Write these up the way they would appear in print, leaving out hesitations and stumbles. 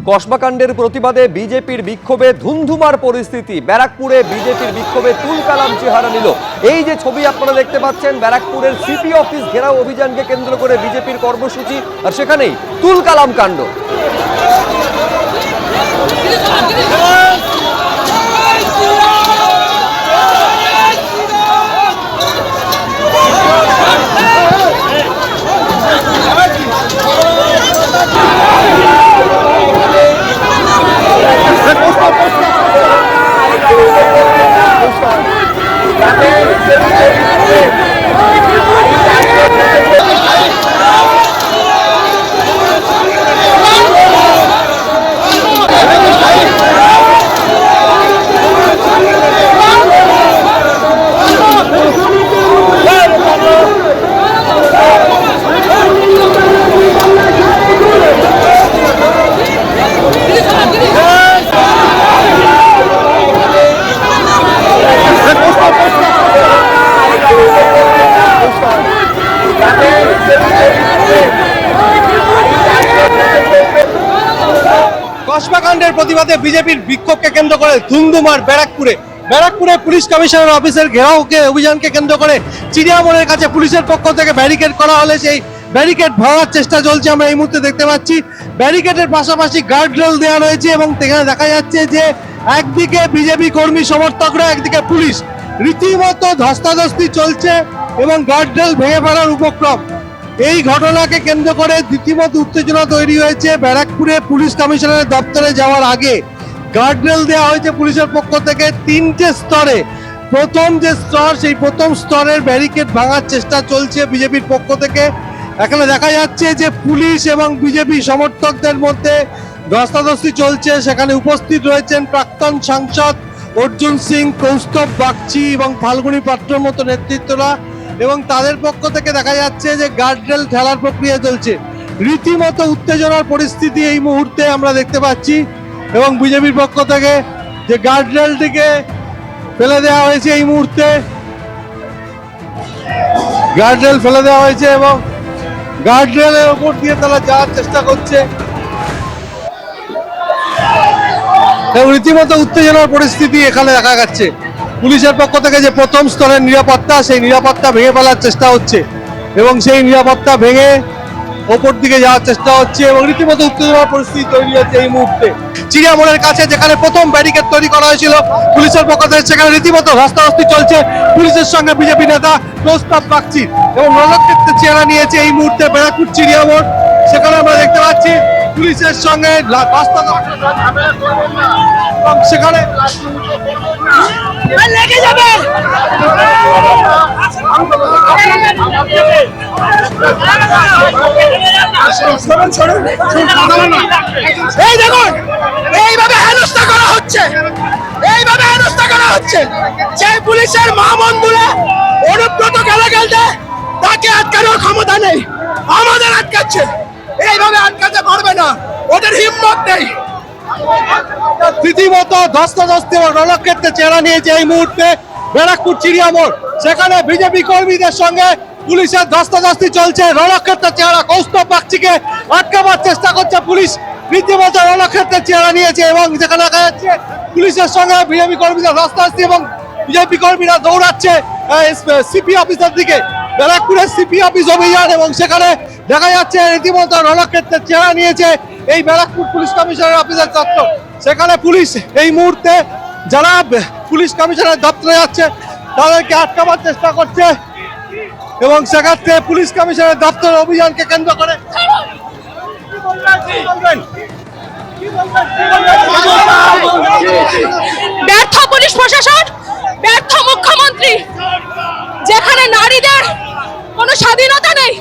কসবাকাণ্ডের প্রতিবাদে বিজেপির বিক্ষোভে ধুন্ধুমার পরিস্থিতি। ব্যারাকপুরে বিজেপির বিক্ষোভে তুলকালাম চেহারা নিল। এই যে ছবি আপনারা দেখতে পাচ্ছেন, ব্যারাকপুরের সিপি অফিস ঘেরাও অভিযানকে কেন্দ্র করে বিজেপির কর্মসূচি, আর সেখানেই তুলকালাম কাণ্ড। কসবাকাণ্ডের প্রতিবাদে বিজেপির বিক্ষোভকে কেন্দ্র করে ধুমধুমার ব্যারাকপুরে পুলিশ কমিশনার অফিসের ঘেরাওকে অভিযানকে কেন্দ্র করে চিড়িয়ামোড়ের কাছে পুলিশের পক্ষ থেকে ব্যারিকেড করা হলে সেই ব্যারিকেড ভাঙার চেষ্টা চলছে। আমরা এই মুহূর্তে দেখতে পাচ্ছি ব্যারিকেডের পাশাপাশি গার্ডরেল দেওয়া রয়েছে এবং সেখানে দেখা যাচ্ছে যে একদিকে বিজেপি কর্মী সমর্থকরা, একদিকে পুলিশ, রীতিমতো ধস্তাধস্তি চলছে এবং গার্ডরেল ভেঙে ফেলার উপক্রম। এই ঘটনাকে কেন্দ্র করে রীতিমতো উত্তেজনা তৈরি হয়েছে। ব্যারাকপুরে পুলিশ কমিশনারের দপ্তরে যাওয়ার আগে গার্ডরেল দেওয়া হয়েছে পুলিশের পক্ষ থেকে 3টে স্তরে। প্রথম যে স্তর, সেই প্রথম স্তরের ব্যারিকেড ভাঙার চেষ্টা চলছে বিজেপির পক্ষ থেকে। এখানে দেখা যাচ্ছে যে পুলিশ এবং বিজেপি সমর্থকদের মধ্যে ধস্তাধস্তি চলছে। সেখানে উপস্থিত রয়েছেন প্রাক্তন সাংসদ অর্জুন সিং, কৌস্তব বাগচি এবং ফাল্গুনী পাত্রের মতো নেতৃত্বরা, এবং তাদের পক্ষ থেকে দেখা যাচ্ছে যে গার্ডরেল ঠেলার প্রক্রিয়া চলছে। রীতিমতো উত্তেজনার পরিস্থিতি এই মুহূর্তে আমরা দেখতে পাচ্ছি এবং বিজেপির পক্ষ থেকে যে গার্ডরেলটিকে ফেলে দেওয়া হয়েছে, এই মুহূর্তে গার্ডরেল ফেলে দেওয়া হয়েছে এবং গার্ডরেলের উপর দিয়ে তারা যাওয়ার চেষ্টা করছে এবং রীতিমতো উত্তেজনার পরিস্থিতি এখানে দেখা যাচ্ছে। পুলিশের পক্ষ থেকে যে প্রথম স্তরের নিরাপত্তা, সেই নিরাপত্তা ভেঙে ফেলার চেষ্টা হচ্ছে এবং সেই নিরাপত্তা ভেঙে ওপর দিকে যাওয়ার চেষ্টা হচ্ছে এবং রীতিমতো উত্তেজনার পরিস্থিতি তৈরি হচ্ছে এই মুহূর্তে। চিড়িয়ামোড়ের কাছে যেখানে প্রথম ব্যারিকেড তৈরি করা হয়েছিল পুলিশের পক্ষ থেকে, সেখানে রীতিমতো ধস্তাধস্তি চলছে পুলিশের সঙ্গে বিজেপি নেতা কৌস্তব বাগচি এবং রণক্ষেত্রের চেহারা নিয়েছে এই মুহূর্তে ব্যারাকপুর চিড়িয়ামোড়। সেখানে আমরা দেখতে পাচ্ছি পুলিশের সঙ্গে সেখানে লেগে যাবে। এই দেখুন, এইভাবে হেনস্থা করা হচ্ছে, এইভাবে হেনস্থা করা হচ্ছে। যে পুলিশের মা বন্ধুরা অনুব্রত গালাগাল দেয়, তাকে আটকানোর ক্ষমতা নেই, আমাদের আটকাচ্ছে। এইভাবে আটকাতে পারবে না, ওদের হিম্মত নেই। রীতিমতো ধস্তাধস্তি এবং রণক্ষেত্রে চেহারা নিয়েছে এই মুহূর্তে ব্যারাকপুর চিড়িয়ামোড়। সেখানে বিজেপি কর্মীদের সঙ্গে পুলিশের ধস্তাধস্তি চলছে। রণক্ষেত্রের চেহারা, কৌস্তব বাগচিকে আটকাবার চেষ্টা করছে পুলিশ। রীতিমতো রণক্ষেত্রের চেহারা নিয়েছে এবং যেখানে দেখা যাচ্ছে পুলিশের সঙ্গে বিজেপি কর্মীদের ধস্তাধস্তি এবং বিজেপি কর্মীরা দৌড়াচ্ছে সিপি অফিসের দিকে। ব্যারাকপুরের সিপি অফিস অভিযান এবং সেখানে দেখা যাচ্ছে রীতিমতো রণক্ষেত্রের চেহারা নিয়েছে এই ব্যারাকপুর পুলিশ কমিশনার অফিসের চত্বর। সেখানে পুলিশ এই মুহূর্তে যারা পুলিশ কমিশনার দপ্তরে যাচ্ছে তাদেরকে আটকাবার চেষ্টা করছে এবং সেক্ষেত্রে পুলিশ কমিশনার দপ্তর অভিযানকে কেন্দ্র করে ব্যর্থ পুলিশ প্রশাসন, ব্যর্থ মুখ্যমন্ত্রী। যেখানে নারীদের কোনো স্বাধীনতা নেই,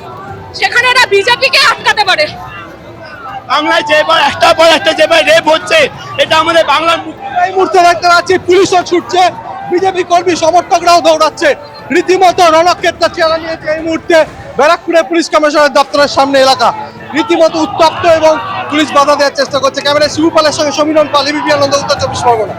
সেখানে এরা বিজেপিকে আটকাতে পারে। বাংলায় যেবার একটার পর একটা যেবার রেপ হচ্ছে, এটা আমাদের বাংলার। এই মুহূর্তে দেখতে পাচ্ছি পুলিশও ছুটছে, বিজেপি কর্মী সমর্থকরাও দৌড়াচ্ছে। রীতিমতো রণক্ষেত্রের চেহারা নিয়েছে এই মুহূর্তে ব্যারাকপুরে পুলিশ কমিশনারের দপ্তরের সামনে এলাকা। রীতিমতো উত্তপ্ত এবং পুলিশ বাধা দেওয়ার চেষ্টা করছে। ক্যামেরায় শিবু পালের সঙ্গে সমীরণ পাল, এবিপি আনন্দ, উত্তর 24 পরগনা।